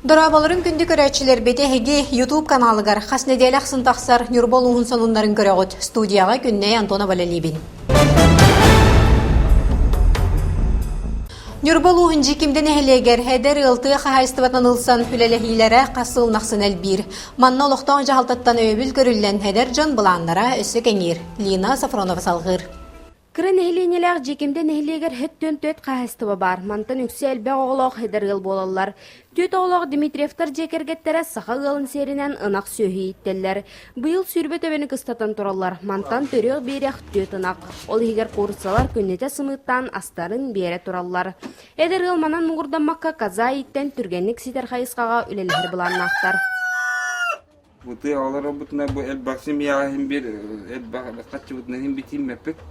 Дорабаларын күнді көрәтшілер бете хеге YouTube каналыгар хас неделях сынтақсар Нюрбол уғын сонунларын көрәғыт. Студияға күнне Антона Валалибин. Нюрбол уғын жекімден әхелегер әдер ылты қағайстыватан ылсан хүлелехилері қасыл нақсын әлбір. Манна олықтан жағалтаттан өбіл көрілен әдер жан бұланлара өсі кәңер. Лина Сафронова салғыр. Кырын эхленелер жекемден эхлегер хеттен төт қағыстыва бар. Мантан үксе әлбе оғылық хедергіл болалар. Төт оғылық Дмитриевтар жекергеттері сақа ғылын серінен ынақ сөйі иттелер. Бұйыл сүрбе төбені кыстатан тұралар. Мантан төрек берек төт ынақ. Ол егер қорысалар көннете сымыттан астарын бере тұралар. Эдергіл манан мұғырданмаққа каза иттен түргенлік ситер қайысқаға үлелер бұланнақтар. Бұты олар бұтына бұл әлбақсы мияға хем бір әлбақатшы бұтына хем бітім мәппік.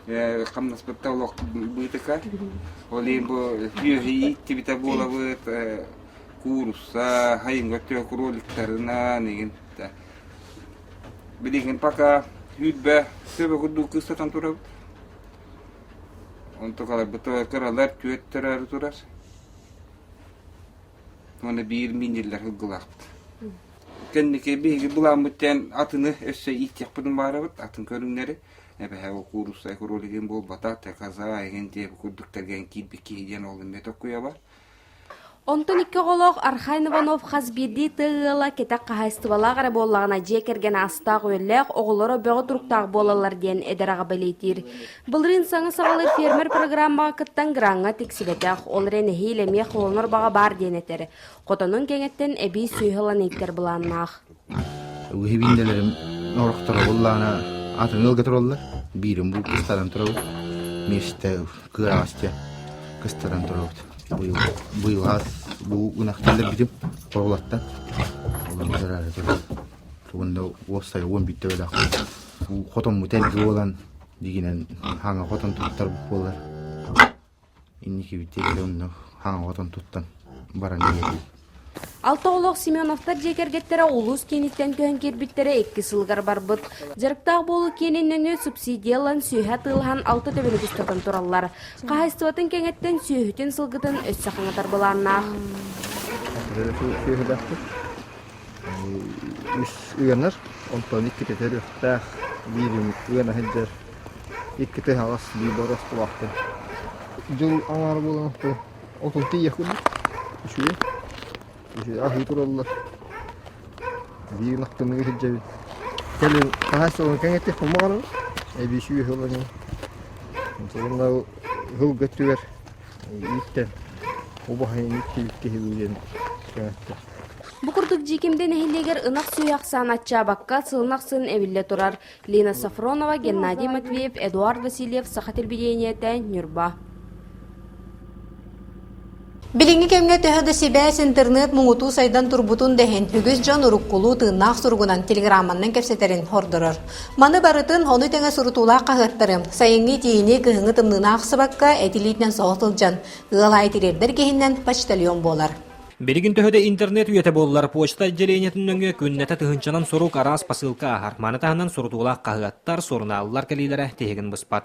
Қамнаспытта олақ бұйтыка. Ол ең бұл фүйі итті бола бұт курса, хайынға төк роликтарына неген. Білеген пака үйдбә сөбі құдды қыстатан тұра бұт. Он тұқалар бұты қыралар төттірәрі тұрар. Оны бір минерлер ғылақпыд. Кәннеке бейгі бұлан бұттен атыны өсі иттек бұдың бары бұд, атын көріңнері. Әбі әу қурусай құролеген бол батат, қаза, әген деп күрдіктерген кейбекке еден олын меток көя бар. Онтон икки қолоқ Архайн Иванов қазбирді тығыла кетек қағайстывала ғара болағына жекерген астақ өлләқ оғылары бөғі тұрықтағы болалар ден әдіраға білейтір. Бұлырын саңы сағалы фермер программаға кыттан гранға тексілетек, олырен хейлеме қолыныр баға бар ден етері. Қотанын кеңеттен әбей сүйхылан еттер бұланнақ. Үйбинделерім орықтары болағына атын ылғытыр олар. Бірім бұл кыстаран тұрауд. Мешті күрағасты кыстаран тұрауд. Бұйылғас бұл ұнақталар бітім құрғылаттан. Олар әрі тұрауд. Тұғында остай 10 бітті өлі ақыл. Бұл қотын мұтәлгі болан дегенен хаңа қотын тұттар болар. Иннеке біттегілі оны хаңа қотын тұттан баран егеді. Алты олық Семеновтар жекергеттері улус кенеттен көн кербіттері 2 сылғар бар бұд. Жырықтағы болу кеніннені субсидиялан сүйхә тылған 6 төбені күстатын тұралар. Қағайстыватын кеңеттен сүйхітен сылғытын өз сақыңатар боланнақ. Үш үйенер, онтан 2 тетер өқтәқ, бірім үйені хәджер, 2 тәх ағас бей барасты вақты. Жыл аңар боланықты, 30 тейек күлді, үшуе. Ахи тураллар. Бир нақтыны хәджәбі. Кәлін қағайстыван кәңеттек болмағаны, әбей шүйе хыланы. Сонда ғыл көттігер, иттен, обағайын итті хелуден кәңетті. Бұқырдық жекемден әйелегер ынақ сүйақсан атча баққа сылнақсын әбілі тұрар. Лина Сафронова, Геннадий Матвеев, Эдуард Васильев, Сақателбедениетен, Нюрба. Билинги кемге төһөдө сибәс интернет муңуту сайдан турбутун дехен үгүз жан уруккулу тыыннаах сургунан телеграмманнан кепсетерин хордорор. Маны барытын хону теңе сурутулаа кагыттырым. Сайыңги тиини кыһыңы тымнынаах сыбакка этилитнен соотылжан. Ыалай тирердер кехиннен почтальон болар. Берегин төһөдө интернет үйете боллар почта отделениетиннөңгө күннете тыһынчанан сорук арас посылка ахар. Маны таһынан сурутуулаах кагыттар сорунaalлар келилере тегин быспат.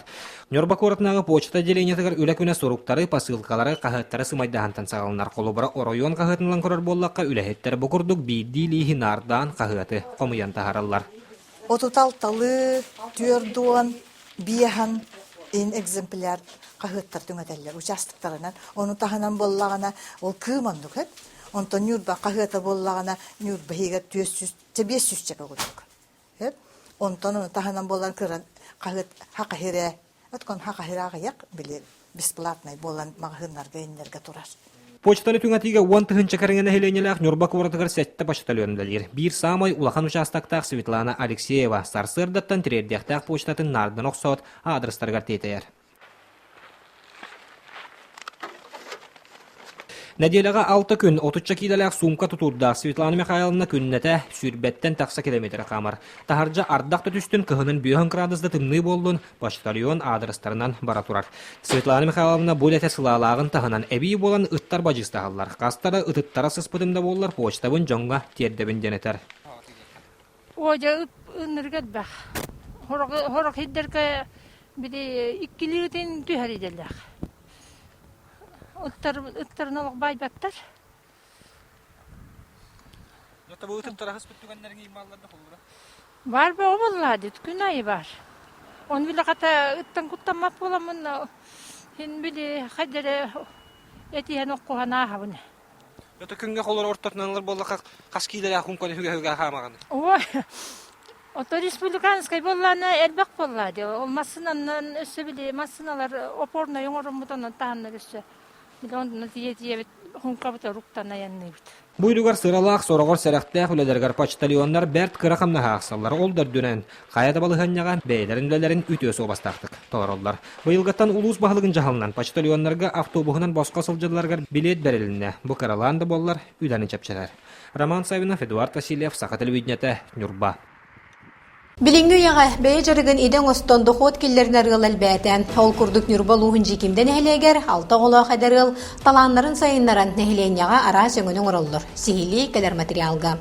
Нюрба коратнагы почта отделениетигер үле күнэ соруктары посылкалары кагыттары сымайдахантан сагалнар колубара оройон кагытынлан көрөр боллакка үлэхеттер букурдук биддилиһи нардан кагыты комуян таһараллар. Отуталталы түөрдуан бияхан ин экземпляр кагыттар түңөтеллер участоктарынан ону таһынан боллагана ол кыымандык хет онтон Нюрба кагыта боллагана Нюрба хиге 500 чека кудук хет онтон ону таһынан боллан кыран кагыт хакахире аткон хакахирага як биле бесплатный болан магазиннарга иннерге турар. Почтаны түңәтиге 10 тыһынча кәреңгәне хеленеләк Нюрба коратыгар сәтте почтальон белер. Бир самай улахан участоктак Светлана Алексеева сарсырдаттан тирердәктәк почтатын нардан оксот адрестарга тетер. Неделяға 6 күн 30 килелек сумка тутурда Светлана Михайловна күннете сүрбеттен тақса километр камар. Тахаржа ардақта түстін кыһынын 5 градусда тымны болдун почтальон адрестарынан бара турар. Светлана Михайловна булете сылалагын тахынан эби болан ыттар бажыстааллар. Кастары ытыттара сыспытында боллар почтабын жоңга тердебин денетер. Ожа ыныргат бах. Хорок хиддерке биде иккилигитин түһәриделләр. Ыттарны бай баттар. Yotta bu tıttara hıs bütügenlerge imallarda olur. Var be ovalladı, gün ayı var. On bile kata ıttan kuttanmak bolamın, hin bile hadere etiyen okuhana havun. Yotta künge kolor ortatlanılır bolla kaskiyle yakın konu hüge hamagan. Oy, oto respublikanskay bollana elbak bolladı. Olmasından össe bile masınalar oporna yoğurum budan tahanlar össe. Bir de ondan diye hunkabıta ruktana yanıydı. Buyrugar sıralaq sorogor seraqtaq ülelergar pochtalyonlar bert kırakamna haqsallar olдар dünen qayada balıhanyagan beylerin ülelerin ütüösü obastaqtık. Torollar. Bıyılgatan ulus bahalığın jahalnan pochtalyonlarga avtobuhunan boska sılcılargar bilet berelinne. Bu karalanda bollar üdəni çapçalar. Roman Savinov, Eduard Vasilyev, Saqa televideniete, Nurba. Билиңнү яга бәйе жарыгын иден остонды ход киллерин аргыл әлбәтен. Ол курдук Нюрба луғын жекимден әхелегер, алты олақ әдәргыл, таланларын сайыннаран нәхелен яга ара сөңінің орылдыр. Сихили кәлер материалга.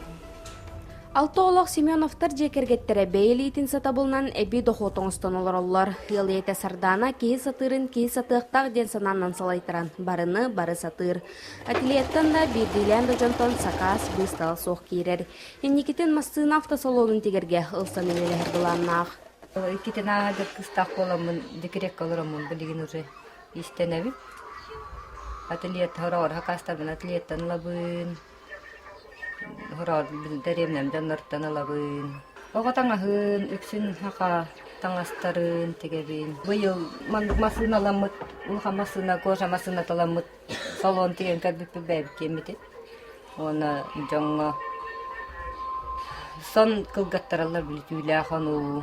Алты олақ Семеновтар жекергеттері бәйелейтін сатабылынан әбі доқотыңыстан олар. Хилеті сардана кей сатырын кей сатықтақ ден сананнан салайтыран. Барыны бары сатыр. Ателиеттен да бердейлен дұжантон сақас бұстал соқ кейрер. Енекетін мастығын автосалонын тегерге ұлсан елелер бұланнақ. Икитен ағады қыстақ боламын, декерек қалырамын білеген уже істен әбі. Ателиет хорауыр хақастабын, ателиеттен лабын. Horor derimnem janlartan alabın. Oga tangahın, öksün haka tangastarın tegebin. Bıyıl masın alamıt, ulha masına, koşa masına talamıt. Salon tegen kadbipi bebek kemiti. Ona jonga son kılgattaralar bilitüyle hanu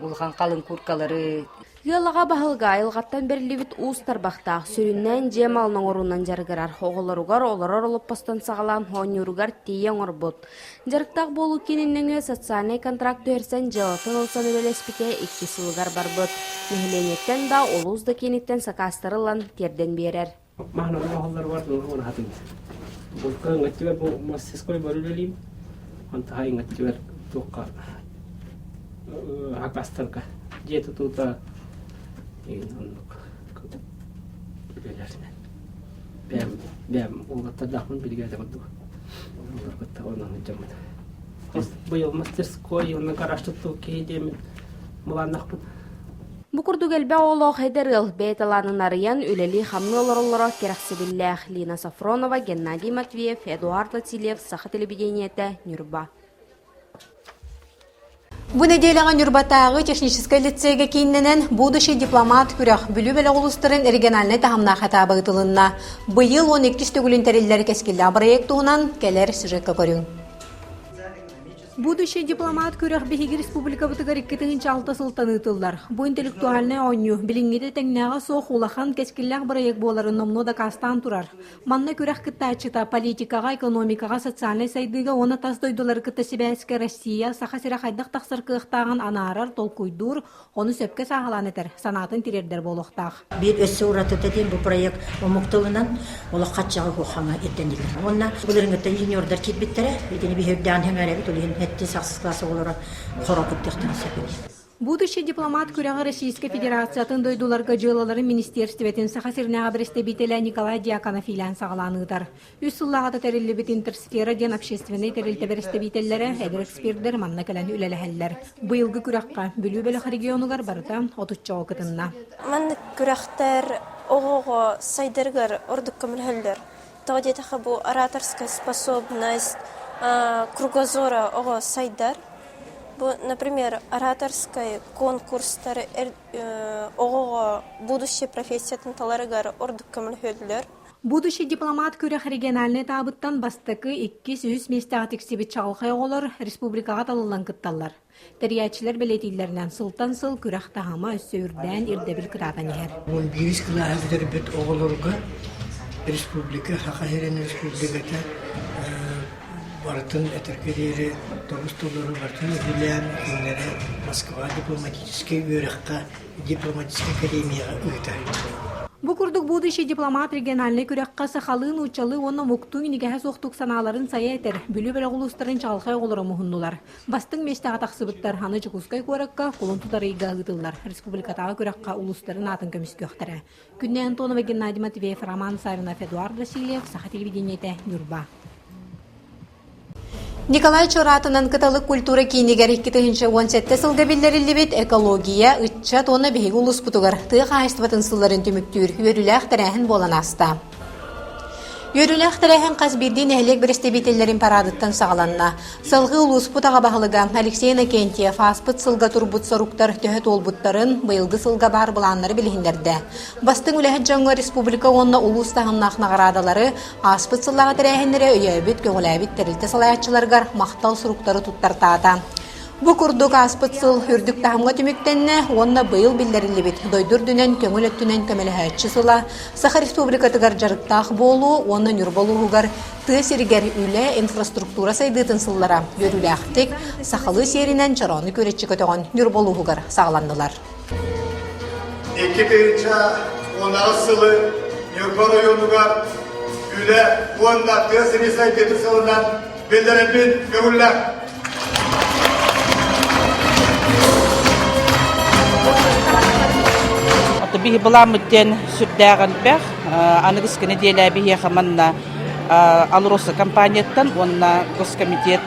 ulhan kalın kurkaları. Yılağa bahılga ayılғаттан берілебіт ұстар бақтақ сүріннен жем алының орунан жарғырар. Оғыларуғар олар олып постан сағалан хонюруғар тейен орбут. Жарықтақ болу кеніннің социальный контракт өрсен жылатын олсан өлелеспіке 2 сылығар барбыт. Нехленеттен да олузда кенеттен сақастырылан терден берер. Махна оғылар барды оны хатыңыз. Бұл қаңғаттыбар бұл массеской бар өлелейм. Онта хайыңғаттыбар тоққа хақастырға. Жеті тұта Бәм олғаттардақпын білгәді бұлды. Олғатта онаны жамады. Бұйыл мастерской, оны қараштықты кейдемін мұланнақпын. Букурду гелбе олох хедерил бейталанын арыян үлели хамны олороллоро керақсыбиллях. Лина Сафронова, Геннадий Матвеев, Эдуард Васильев, Саха телевидениете, Нюрба. Бу неделяға Нюрбатағы технической лицейге кейінненен будущий дипломат күрәк бүлі бәлі олыстырын региональный тағымна қатабы ұтылынна. Бұйыл 12 төгілін тәрелері кескілі проектуынан кәлер сюжетка көрің. Будущий дипломат күрәк бихиги республика бұтығар 2-6 сылтан ұтылдар. Бу интеллектуальный ойну білінгеде тәңнәға соқ улахан кескілләк проект боларын номно да кастан турар. Манна күрәк кыттачыта политикаға, экономикаға, социальный сайдыға оны тас дойдылар кытта Себәске Россия саха сира хайдақ тақсыр кықтағын анарар толкуйдур, оны сөпке сағалан етер, санатын тирердер болуқтақ. Bir össe uğratıda değil bu proyekt o muhtemelen ola kaçağı koxama ettendiler. Onna buların gıtta juniorlar kitbittere, edeni bir hevdan hengare bit olin etti saksız klası olarak xorakıp tekten sepeli. Будущий дипломат күрәгы Российской Федерациятын дойдуларга жылалары министерстветін сахасырнага брестебителя Николай Дьяконов илән сағаланыдыр. Үс сыллағада тәрелі бит интерсфера ден общественный тәрелті брестебителлері әдір эксперттер манна кәлән үләләхәлләр. Бұйылғы күрәққа бүлі бөліқ регионугар барыта отутча оқытынна. Мен күрәқтер оғоға сайдыргар ордық көмілхәлдер. Тағдеті бұл ораторская способность кругозора оға сайдар. Например, ораторская конкурстар оғоға будущий профессиятын таларыгар ордық көмілхәлдер. Будущий дипломат күрәк региональный табыттан бастықы 200 местаға тексебет чағылқай оғылар республикаға талылан кытталар. Тәриячілер білетейлерінен сылтан-сыл күрәк тағама өссөйірден ердебіл кытатан ер. Он бирис кіла әздер бет оғыларға республика, Хақайрен республиката бартын әтіркелері тоғыз толары бартын өділер күнлері Москва дипломатический өріққа дипломатический академияға өйтар. Бу курдук будущий дипломат региональный күрәкка сахалын учалы оны муктуң нигәһә соқтук саналарын сая этер. Бүлү бер улустарын чалхай олары мухуннулар. Бастың мештәгә тахсыбыттар ханы чыкускай күрәккә кулын тутарыйга гытыллар. Республикатагы күрәккә улустарын атын көмискөхтәре. Күнне Антонова, Геннадий Матвеев, Роман Савинов, Эдуард Васильев, Саха телевидениете, Нюрба. Николай Чоратынан кыталык культура кийинигер 2017 сылга биллериллибит экология, ытча тона биһиги улус путугар тыах айыстыбатын сылларын түмүктүүр үйөрүлээх тәрәһин болан аста. Үйөрүлээх тәрәһин Казбирдин эхлек берестебителлерин парадыттан сағаланна. Сылгы улус путаға бағылыга Алексей Накентьев аспыт сылга турбут соруктар төһөт олбуттарын быйылгы сылга бар бұланлары билиһиндерде. Бастың үлэһит жоңго республика онна улус тағыннақ нағарадалары аспыт сыллаға тәрәһинлері өйөбіт көңіләбіт тәрілті салаятчыларгар мақтал суруктары туттартаата. Бу курдук аспыт сыл үрдүк тахымга түмүктенне, онна быйыл биллерилибит. Дойдур дүнен көңүл өттүнен көмелэһэтчи сыла, Саха республикатыгар жарыктаах болуу, онна нүрболуугар тыы сиригер үлэ инфраструктура сайдыытын сыллара. Көрүлэхтик, Сахалы серинен чарону көречи көтөгөн нүрболуугар сагаландылар. 2010 сылы Нюрбол районугар үлэ онна тыы сири сайдыытын сылынан биллерилибит көңүллээх. Bihi bulamıtten sürdağın bək, anıgız kine deylə bihi xamanna Alrosa kompaniyattan, onna Goskomitet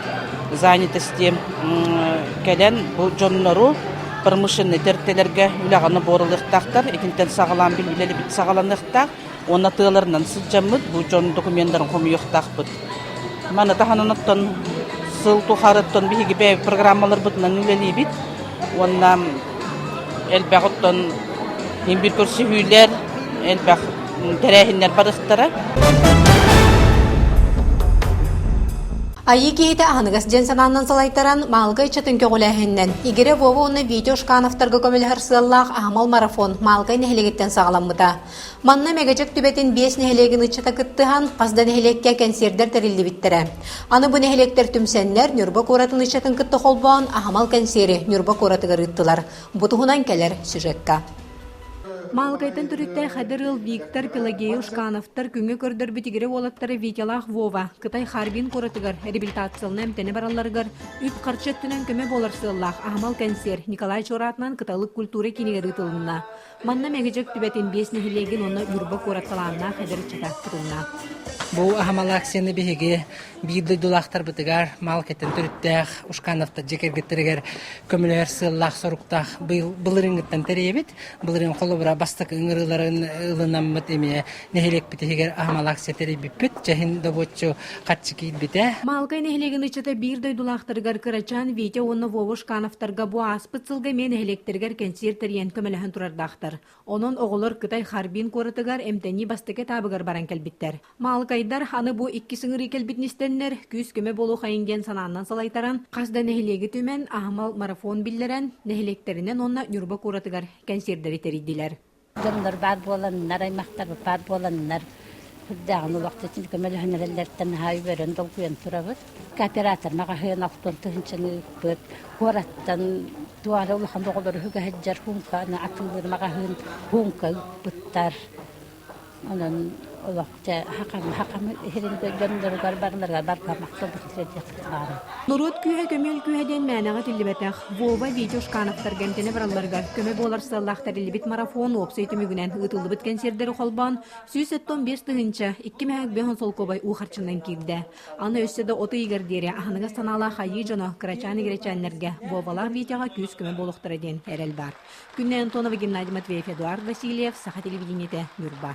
занятости кәлән bu jonnoru промышленный тәртелерге үләгәне борылыктактар, икентен сагалан билбилели бит сагаланыктак, onna тыларынан сыҗамыт bu jon документларын комуюктакбыт. Мана таханыттан сыл тухарыттан биһиге бә программалар бутнан үләли бит. Onna элбәгыттан bir körsühüler, elbaq tərəhinlər barıqtara. Айы кейті ағынығыз ден сананнан салайтаран малға ичатын көгіләхіннен. Игере вова оны видео шканафтарға көмілхар сыллақ ағмал марафон малға нәхелегеттен сағаламыда. Манна мегачек түбетін 5 нәхелегін ичата кыттыған қазда нәхелекке кәнсердер тәрілді біттірі. Аны бұл нәхелектер түмсәнлер нүрбак оратын ичатын кытты қолбуан ағмал кәнсері нүрбак оратығыр ыттылар. Бұтығынан кәлер сюжетка. Малгайтын түрүттә Хадырыл Виктор Пелагеев Шкановтар күңгө көрдөр битигере олаттары Витялах Вова Кытай Харбин коратыгар реабилитациялны эмтене баралларыгар үп карчеттүнөн көмө болар сыллах Ахмал Кансер Николай Чоратнан кыталык культура кинегери тылына. Манна мегежек түбетин 5 нехилеген онна үрбө кораталанна Хадыр чата тылына. Бу Ахмал акцияны биһиге бийди дулахтар битигар малкеттен түрүттә Ушкановта жекергеттерегер көмөлөр сыллах соруктах былырыңыттан теребит былырың колобра бастык ыңырыларын ылынаммыт эме нехилек битигер Ахмал акция теребиппит жахин добоччу катчыки бите малкай нехилеген ичете бир дойдулахтаргар кырачан Витя онна Вовушкановтарга бу аспыцылга мен нехилектергер кенсер терен көмөлөһөн турардахтар. Онон оголор Кытай Харбин коратыгар эмтени бастыка табыгар баран келбиттер. Малкайдар аны бу 2 сыңыры келбитнистеннер күз көмө болу хайынген сананнан салайтаран казда нехилеги түмен Ахмал марафон биллерен нехилектеринен онна юрба коратыгар кенсердери теридилер. Jonlar бар боланнар, аймактар бар боланнар. Дагы вакытын көмөлөһөнлөрдөн хай берен долкуен турабыз. Кооператор мага хыйын актон тынчыны бөт кораттан туара улхан доголор хүгө хаджар хунка на актылыр мага хыйын хунка буттар. Анан вакытта хакам херинде jonlar барларга барка мактал битирет. Нурут күйе көмөл күйеден мәнәгә тилбетәх. Вова видео шканафтар гәмтене баралларга көмө болар сыллахтар илбит марафон опсай түмүгүнән ытылды бит концерттер холбан 175 тыгынча 2 мәгәк беһон солкобай ухарчындан кирде. Аны өссәдә оты игердере ахныга санала хайы жона крачаны гречаннәргә Вовалар видеога күз көмө болуктар ден әрел бар. Күннән Антонова Геннадий Матвеев Эдуард Васильев Саха телевидениете Нурба.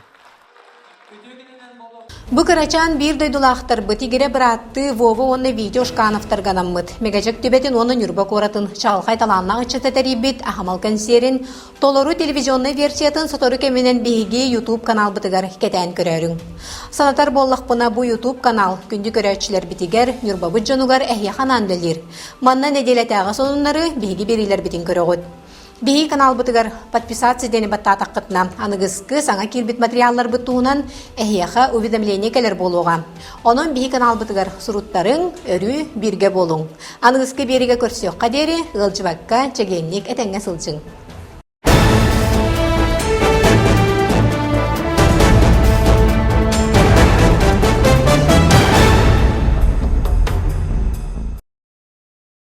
Бу карачан бир дойдулахтар бытигере братты Вова онны видео шканафтарганаммыт. Мегажек түбетин оны нүрба коратын чалхай таланна ычыта терибит Ахмал Кансерин толору телевизионный версиятын сотору кеменен биһиги YouTube канал бытыгар кетен көрөрүң. Санатар боллакпына бу YouTube канал күндү көрөчүлөр битигер нүрба быжжонугар эхяханан делир. Манна неделетага сонуннары биһиги берилер битин көрөгөт. Биһи канал бытыгар подписаться дени баттатаккытна аныгыскы саңа кирбит материаллар бытуунан эхияха уведомление келер болуга. Онон биһи канал бытыгар суруттарың өрү бирге болуң. Аныгыскы бериге көрсөк кадери ылжыбакка чегенник этеңге сылжың.